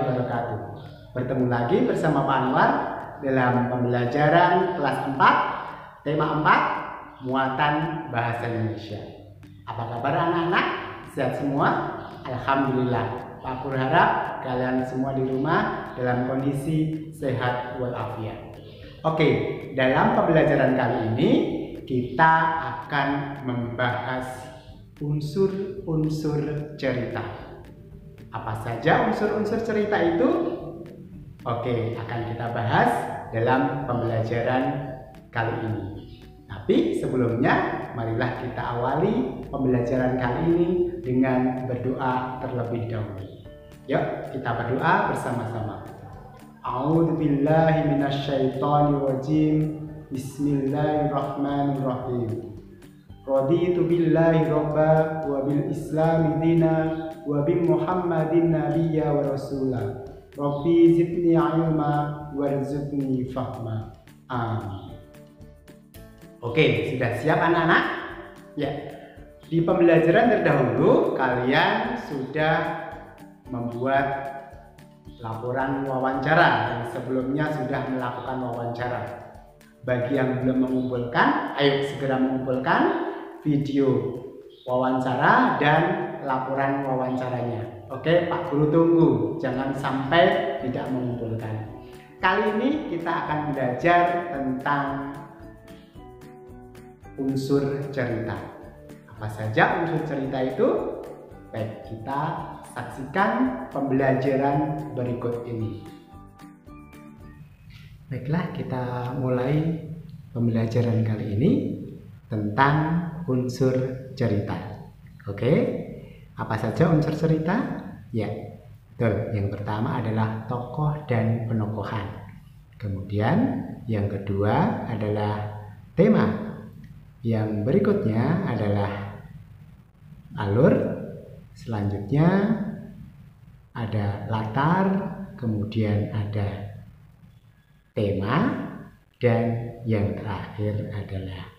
wabarakatuh. Bertemu lagi bersama Pak Anwar dalam pembelajaran kelas 4, tema 4, muatan bahasa Indonesia. Apa kabar anak-anak? Sehat semua? Alhamdulillah. Pak berharap kalian semua di rumah dalam kondisi sehat walafiat. Oke, dalam pembelajaran kali ini kita akan membahas unsur-unsur cerita. Apa saja unsur-unsur cerita itu? Oke, akan kita bahas dalam pembelajaran kali ini. Tapi sebelumnya, marilah kita awali pembelajaran kali ini dengan berdoa terlebih dahulu. Yuk, kita berdoa bersama-sama. A'udzubillahi minasyaitonirrajim. Bismillahirrahmanirrahim. Raditu billahi robba wa bil islami dina wa bi muhammadin nabiyya wa rasula. Rabbi zidni ilma warzuqni fahma. Amin. Oke, sudah siap anak-anak? Ya. Di pembelajaran terdahulu kalian sudah membuat laporan wawancara yang sebelumnya sudah melakukan wawancara. Bagi yang belum mengumpulkan, ayo segera mengumpulkan video wawancara dan laporan wawancaranya. Oke, Pak Guru tunggu, jangan sampai tidak mengumpulkan. Kali ini kita akan belajar tentang unsur cerita. Apa saja unsur cerita itu? Baik, kita saksikan pembelajaran berikut ini. Baiklah, kita mulai pembelajaran kali ini tentang unsur cerita. Oke, apa saja unsur cerita? Ya, betul. Yang pertama adalah tokoh dan penokohan. Kemudian yang kedua adalah tema. Yang berikutnya adalah alur. Selanjutnya ada latar, kemudian ada tema, dan yang terakhir adalah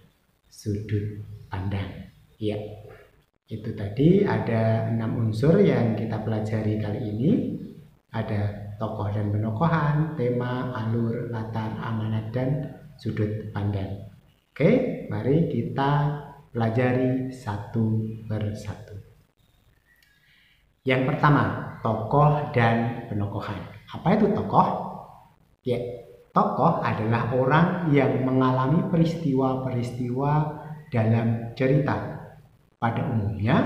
sudut pandang. Ya, itu tadi ada 6 unsur yang kita pelajari kali ini. Ada tokoh dan penokohan, tema, alur, latar, amanat, dan sudut pandang. Oke, mari kita pelajari satu persatu. Yang pertama, tokoh dan penokohan. Apa itu tokoh? Ya, tokoh adalah orang yang mengalami peristiwa-peristiwa dalam cerita. Pada umumnya,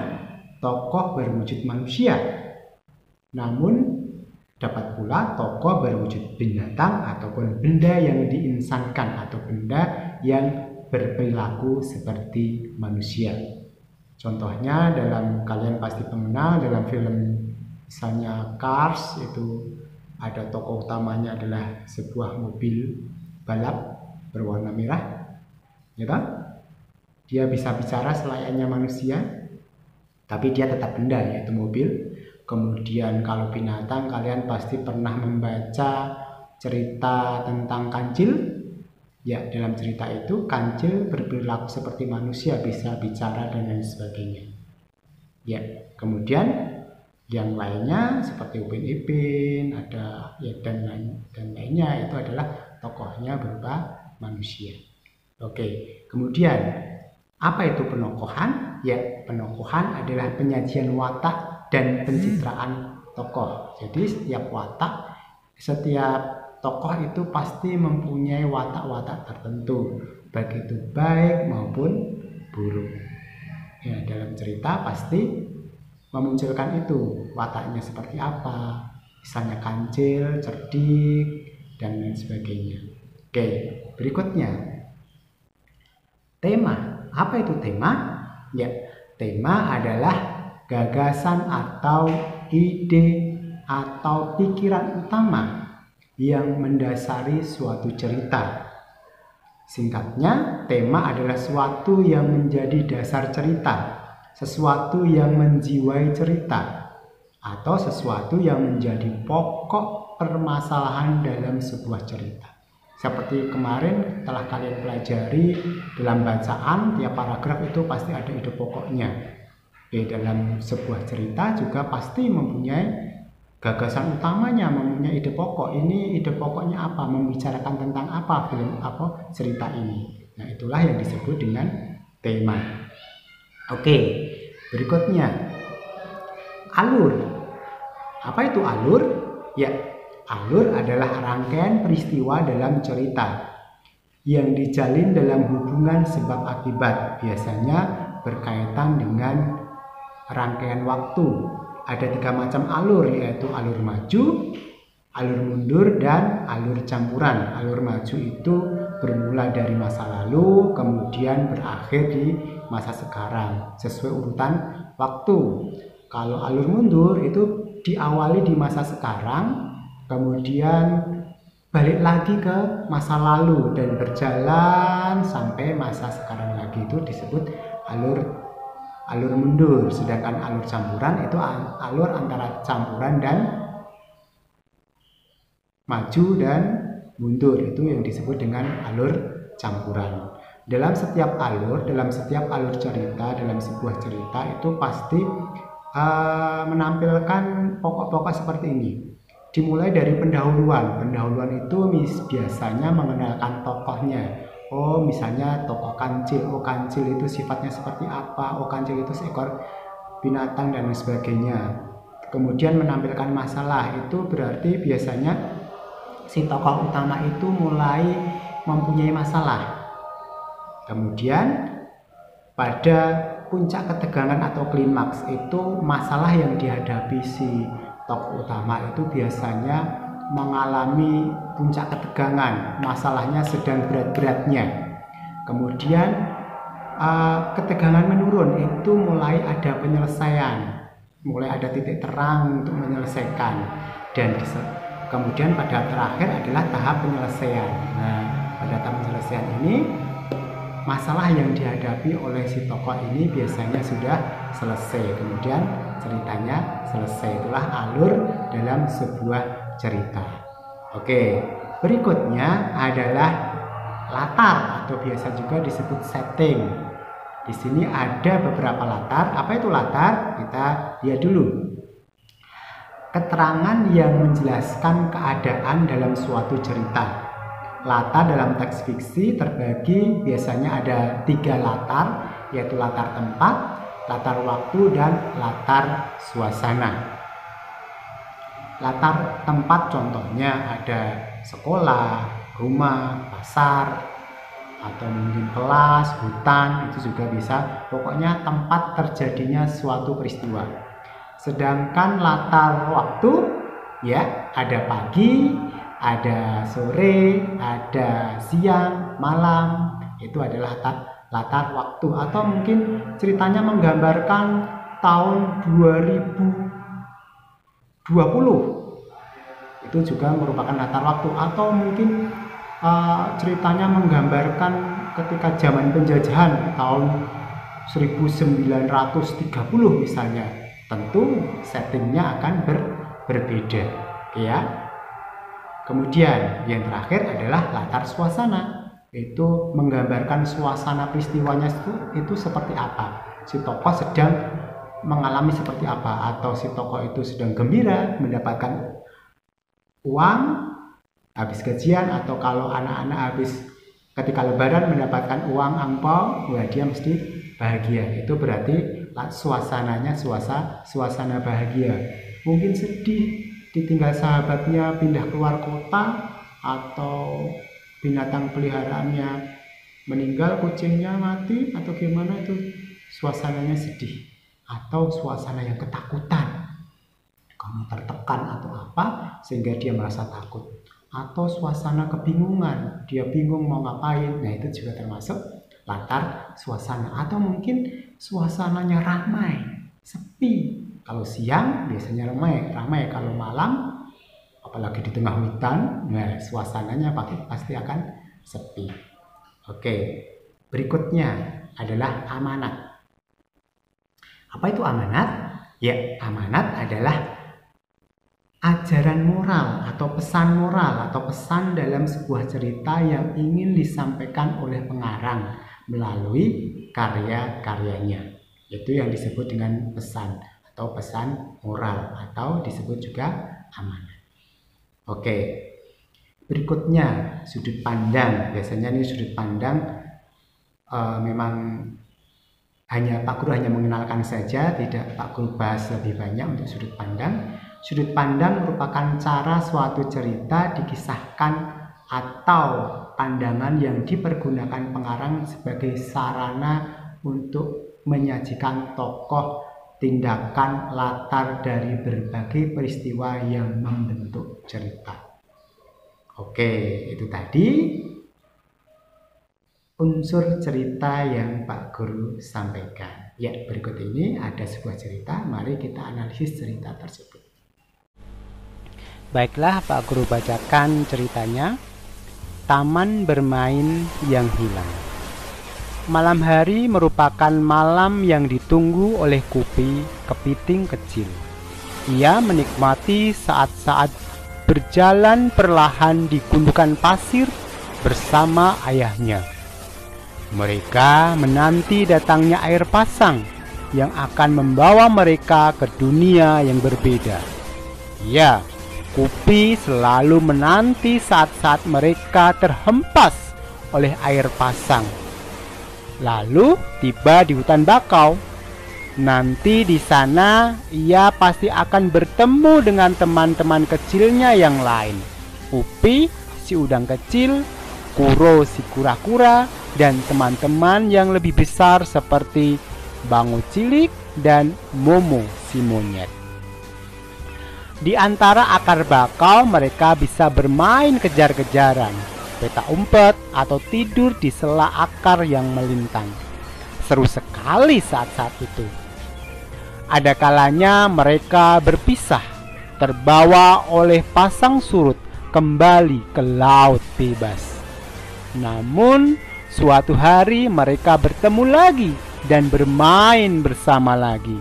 tokoh berwujud manusia. Namun, dapat pula tokoh berwujud binatang ataupun benda yang diinsankan atau benda yang berperilaku seperti manusia. Contohnya kalian pasti mengenal dalam film misalnya Cars, itu ada tokoh utamanya adalah sebuah mobil balap berwarna merah, ya kan? Dia bisa bicara selayaknya manusia, tapi dia tetap benda, yaitu mobil. Kemudian kalau binatang, kalian pasti pernah membaca cerita tentang kancil. Ya, dalam cerita itu kancil berperilaku seperti manusia, bisa bicara dan lain sebagainya. Ya, kemudian yang lainnya seperti Upin Ipin, ada ya dan lainnya, itu adalah tokohnya berupa manusia. Oke, kemudian apa itu penokohan? Ya, penokohan adalah penyajian watak dan pencitraan tokoh. Jadi setiap tokoh itu pasti mempunyai watak-watak tertentu, baik itu baik maupun buruk. Ya, dalam cerita pasti memunculkan itu, wataknya seperti apa, misalnya kancil, cerdik, dan lain sebagainya. Oke, berikutnya tema. Apa itu tema? Ya, tema adalah gagasan atau ide atau pikiran utama yang mendasari suatu cerita. Singkatnya, tema adalah sesuatu yang menjadi dasar cerita, sesuatu yang menjiwai cerita, atau sesuatu yang menjadi pokok permasalahan dalam sebuah cerita. Seperti kemarin telah kalian pelajari dalam bacaan, tiap paragraf itu pasti ada ide pokoknya. Dalam sebuah cerita juga pasti mempunyai gagasan utamanya, mempunyai ide pokok. Ini ide pokoknya apa? Membicarakan tentang apa film cerita ini. Nah, itulah yang disebut dengan tema. Oke, berikutnya alur. Apa itu alur? Ya, alur adalah rangkaian peristiwa dalam cerita yang dijalin dalam hubungan sebab akibat, biasanya berkaitan dengan rangkaian waktu. Ada 3 macam alur, yaitu alur maju, alur mundur, dan alur campuran. Alur maju itu bermula dari masa lalu, kemudian berakhir di masa sekarang, sesuai urutan waktu. Kalau alur mundur itu diawali di masa sekarang, kemudian balik lagi ke masa lalu dan berjalan sampai masa sekarang lagi, itu disebut alur mundur. Sedangkan alur campuran itu alur antara campuran dan maju dan mundur, itu yang disebut dengan alur campuran. Dalam setiap alur cerita, dalam sebuah cerita itu pasti menampilkan pokok-pokok seperti ini. Dimulai dari pendahuluan. Pendahuluan itu biasanya mengenalkan tokohnya. Oh, misalnya tokoh kancil. Oh, kancil itu sifatnya seperti apa? Oh, kancil itu seekor binatang dan sebagainya. Kemudian menampilkan masalah. Itu berarti biasanya si tokoh utama itu mulai mempunyai masalah. Kemudian pada puncak ketegangan atau klimaks itu masalah yang dihadapi si tokoh utama itu biasanya mengalami puncak ketegangan, masalahnya sedang berat-beratnya. Kemudian ketegangan menurun, itu mulai ada penyelesaian, mulai ada titik terang untuk menyelesaikan. Dan kemudian pada terakhir adalah tahap penyelesaian. Nah, pada tahap penyelesaian ini masalah yang dihadapi oleh si tokoh ini biasanya sudah selesai, kemudian ceritanya selesai. Itulah alur dalam sebuah cerita. Oke, berikutnya adalah latar atau biasa juga disebut setting. Di sini ada beberapa latar. Apa itu latar? Kita lihat dulu. Keterangan yang menjelaskan keadaan dalam suatu cerita. Latar dalam teks fiksi terbagi biasanya ada 3 latar, yaitu latar tempat, latar waktu, dan latar suasana. Latar tempat contohnya ada sekolah, rumah, pasar, atau mungkin kelas, hutan, itu juga bisa. Pokoknya tempat terjadinya suatu peristiwa. Sedangkan latar waktu, ya, ada pagi, ada sore, ada siang, malam. Itu adalah latar waktu. Atau mungkin ceritanya menggambarkan tahun 2020, itu juga merupakan latar waktu. Atau mungkin ceritanya menggambarkan ketika zaman penjajahan tahun 1930 misalnya. Tentu settingnya akan berbeda, ya. Kemudian yang terakhir adalah latar suasana. Itu menggambarkan suasana peristiwanya itu seperti apa, si tokoh sedang mengalami seperti apa, atau si tokoh itu sedang gembira mendapatkan uang habis gajian, atau kalau anak-anak habis ketika lebaran mendapatkan uang angpau, wah dia mesti bahagia. Itu berarti suasananya suasana bahagia. Mungkin sedih ditinggal sahabatnya pindah keluar kota, atau binatang peliharaannya meninggal, kucingnya mati, atau gimana, itu suasananya sedih. Atau suasana yang ketakutan, kamu tertekan atau apa sehingga dia merasa takut. Atau suasana kebingungan, dia bingung mau ngapain. Nah, itu juga termasuk latar suasana. Atau mungkin suasananya ramai, sepi. Kalau siang biasanya ramai. Kalau malam, apalagi di tengah hutan, nah suasananya pasti akan sepi. Oke, berikutnya adalah amanat. Apa itu amanat? Ya, amanat adalah ajaran moral atau pesan moral atau pesan dalam sebuah cerita yang ingin disampaikan oleh pengarang melalui karya-karyanya. Itu yang disebut dengan pesan atau pesan moral, atau disebut juga amanah. Oke, berikutnya sudut pandang. Biasanya ini sudut pandang memang hanya Pak Guru hanya mengenalkan saja, tidak Pak Guru bahas lebih banyak untuk sudut pandang. Sudut pandang merupakan cara suatu cerita dikisahkan atau pandangan yang dipergunakan pengarang sebagai sarana untuk menyajikan tokoh, tindakan, latar dari berbagai peristiwa yang membentuk cerita. Oke, itu tadi unsur cerita yang Pak Guru sampaikan. Ya, berikut ini ada sebuah cerita, mari kita analisis cerita tersebut. Baiklah, Pak Guru bacakan ceritanya. Taman bermain yang hilang. Malam hari merupakan malam yang ditunggu oleh Kupi, kepiting kecil. Ia menikmati saat-saat berjalan perlahan di gundukan pasir bersama ayahnya. Mereka menanti datangnya air pasang yang akan membawa mereka ke dunia yang berbeda. Ya, Kupi selalu menanti saat-saat mereka terhempas oleh air pasang. Lalu tiba di hutan bakau. Nanti di sana ia pasti akan bertemu dengan teman-teman kecilnya yang lain. Upi, si udang kecil, Kuro, si kura-kura, dan teman-teman yang lebih besar seperti Bango cilik dan Momo, si monyet. Di antara akar bakau mereka bisa bermain kejar-kejaran, peta umpet, atau tidur di sela akar yang melintang. Seru sekali saat-saat itu. Ada kalanya mereka berpisah, terbawa oleh pasang surut kembali ke laut bebas. Namun suatu hari mereka bertemu lagi dan bermain bersama lagi.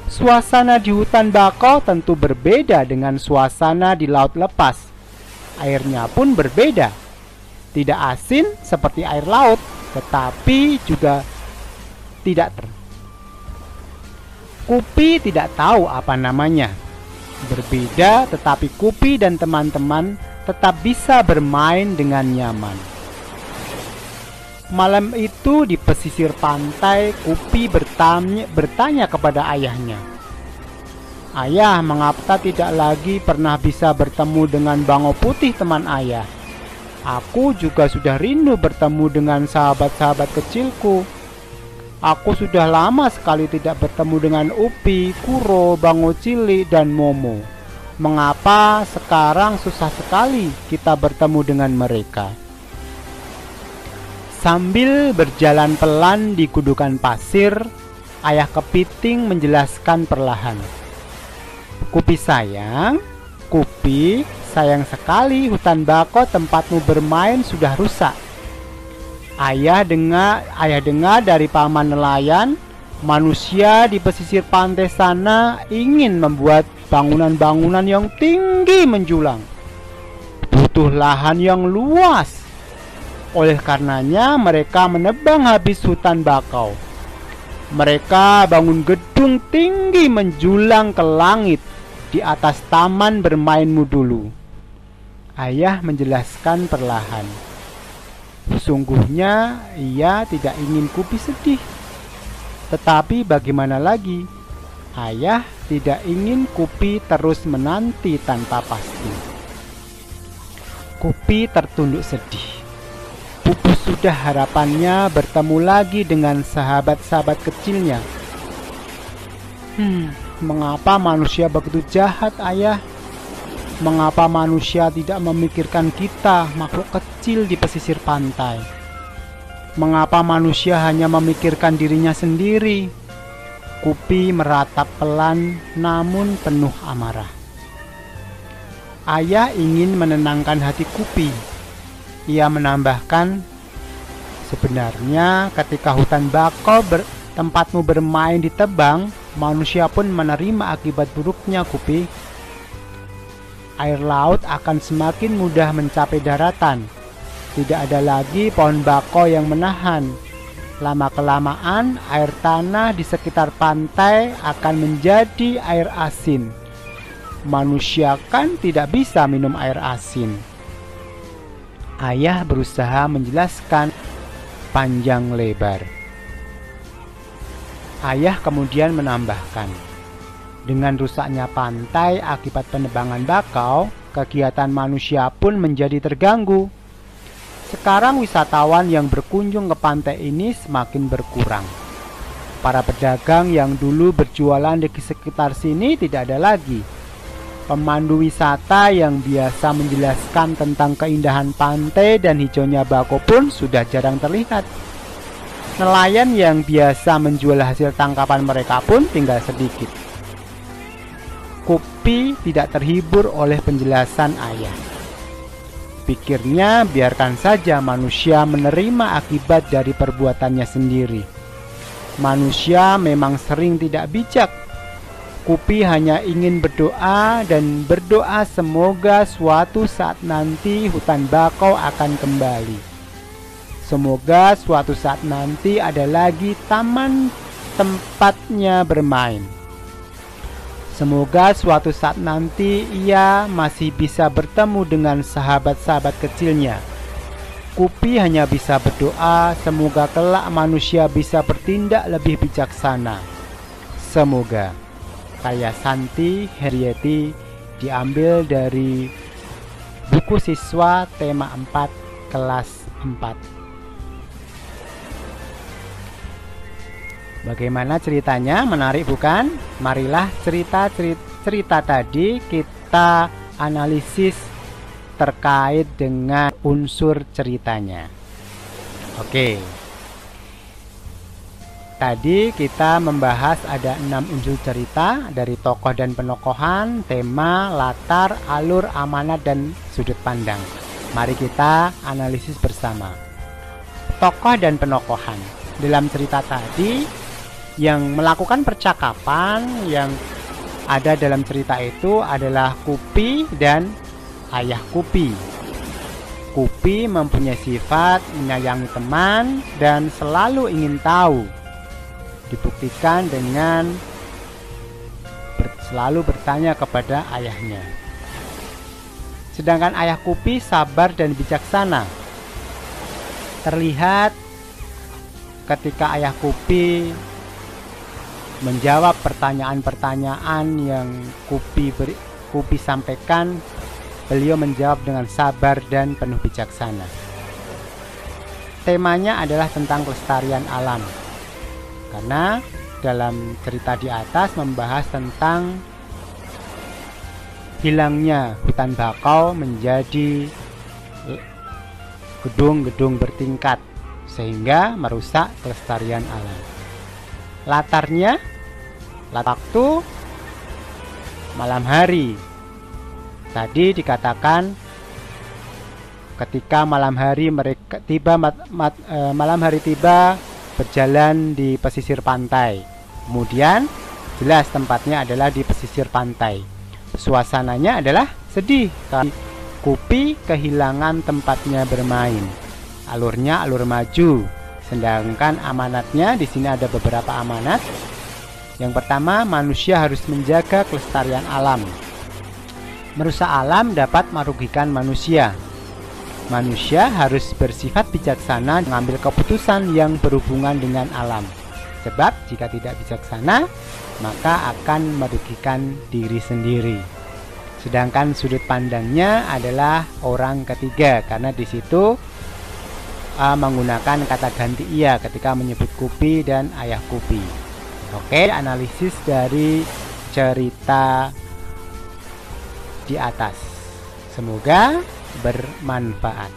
Suasana di hutan bakau tentu berbeda dengan suasana di laut lepas. Airnya pun berbeda. Tidak asin seperti air laut, tetapi juga tidak Kupi tidak tahu apa namanya. Berbeda, tetapi Kupi dan teman-teman tetap bisa bermain dengan nyaman. Malam itu di pesisir pantai, Kupi bertanya kepada ayahnya, "Ayah, mengapa tidak lagi pernah bisa bertemu dengan Bango Putih teman ayah? Aku juga sudah rindu bertemu dengan sahabat-sahabat kecilku. Aku sudah lama sekali tidak bertemu dengan Upi, Kuro, Bango Cilik, dan Momo. Mengapa sekarang susah sekali kita bertemu dengan mereka?" Sambil berjalan pelan di gundukan pasir, ayah kepiting menjelaskan perlahan. "Kupi sayang, Kupi, sayang sekali hutan bakau tempatmu bermain sudah rusak. Ayah dengar dari paman nelayan, manusia di pesisir pantai sana ingin membuat bangunan-bangunan yang tinggi menjulang. Butuh lahan yang luas. Oleh karenanya mereka menebang habis hutan bakau. Mereka bangun gedung tinggi menjulang ke langit di atas taman bermainmu dulu." Ayah menjelaskan perlahan. Sungguhnya ia tidak ingin Kupi sedih. Tetapi bagaimana lagi? Ayah tidak ingin Kupi terus menanti tanpa pasti. Kupi tertunduk sedih. Pupus sudah harapannya bertemu lagi dengan sahabat-sahabat kecilnya. Mengapa manusia begitu jahat, ayah? Mengapa manusia tidak memikirkan kita, makhluk kecil di pesisir pantai? Mengapa manusia hanya memikirkan dirinya sendiri? Kupi meratap pelan namun penuh amarah. Ayah ingin menenangkan hati Kupi. Ia menambahkan, "Sebenarnya ketika hutan bakau tempatmu bermain ditebang, manusia pun menerima akibat buruknya, Kupi. Air laut akan semakin mudah mencapai daratan. Tidak ada lagi pohon bakau yang menahan. Lama-kelamaan air tanah di sekitar pantai akan menjadi air asin. Manusia kan tidak bisa minum air asin. Ayah berusaha menjelaskan panjang lebar. Ayah kemudian menambahkan, dengan rusaknya pantai akibat penebangan bakau, kegiatan manusia pun menjadi terganggu. Sekarang wisatawan yang berkunjung ke pantai ini semakin berkurang. Para pedagang yang dulu berjualan di sekitar sini tidak ada lagi. Pemandu wisata yang biasa menjelaskan tentang keindahan pantai dan hijaunya bakau pun sudah jarang terlihat. Nelayan yang biasa menjual hasil tangkapan mereka pun tinggal sedikit. Kupi tidak terhibur oleh penjelasan ayah. Pikirnya biarkan saja manusia menerima akibat dari perbuatannya sendiri. Manusia memang sering tidak bijak. Kupi hanya ingin berdoa dan berdoa semoga suatu saat nanti hutan bakau akan kembali. Semoga suatu saat nanti ada lagi taman tempatnya bermain. Semoga suatu saat nanti ia masih bisa bertemu dengan sahabat-sahabat kecilnya. Kupi hanya bisa berdoa semoga kelak manusia bisa bertindak lebih bijaksana. Semoga. Karya Santi Herieti diambil dari buku siswa tema 4 kelas 4. Bagaimana ceritanya? Menarik bukan? Marilah cerita tadi kita analisis terkait dengan unsur ceritanya. Oke. Tadi kita membahas ada 6 unsur cerita dari tokoh dan penokohan, tema, latar, alur, amanat, dan sudut pandang. Mari kita analisis bersama. Tokoh dan penokohan. Dalam cerita tadi, yang melakukan percakapan yang ada dalam cerita itu adalah Kupi dan ayah Kupi. Kupi mempunyai sifat menyayangi teman dan selalu ingin tahu. Dibuktikan dengan selalu bertanya kepada ayahnya. Sedangkan ayah Kupi sabar dan bijaksana. Terlihat ketika ayah Kupi menjawab pertanyaan-pertanyaan yang Kupi sampaikan, beliau menjawab dengan sabar dan penuh bijaksana. Temanya adalah tentang kelestarian alam. Karena dalam cerita di atas membahas tentang hilangnya hutan bakau menjadi gedung-gedung bertingkat sehingga merusak kelestarian alam. Latarnya waktu malam hari. Tadi dikatakan ketika malam hari mereka malam hari tiba berjalan di pesisir pantai. Kemudian jelas tempatnya adalah di pesisir pantai. Suasananya adalah sedih karena Kupi kehilangan tempatnya bermain. Alurnya alur maju. Sedangkan amanatnya di sini ada beberapa amanat. Yang pertama, manusia harus menjaga kelestarian alam. Merusak alam dapat merugikan manusia. Manusia harus bersifat bijaksana mengambil keputusan yang berhubungan dengan alam. Sebab jika tidak bijaksana, maka akan merugikan diri sendiri. Sedangkan sudut pandangnya adalah orang ketiga, karena di situ menggunakan kata ganti ia ketika menyebut Kupi dan ayah Kupi. Oke, analisis dari cerita di atas. Semoga bermanfaat.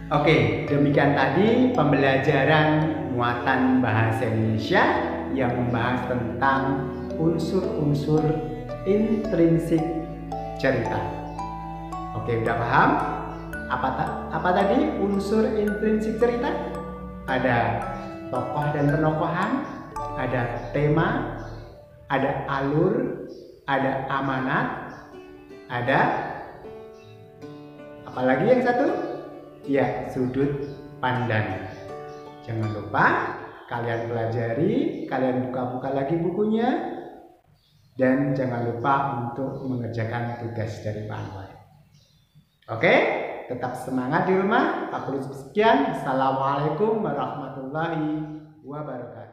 Oke, demikian tadi pembelajaran muatan bahasa Indonesia yang membahas tentang unsur-unsur intrinsik cerita. Oke, udah paham? Apa tadi unsur intrinsik cerita? Ada tokoh dan penokohan, ada tema, ada alur, ada amanat, ada apalagi yang satu? Ya, sudut pandang. Jangan lupa kalian pelajari, kalian buka-buka lagi bukunya, dan jangan lupa untuk mengerjakan tugas dari Pak Anwar. Oke, tetap semangat di rumah. Aku sekian. Assalamualaikum warahmatullahi wabarakatuh.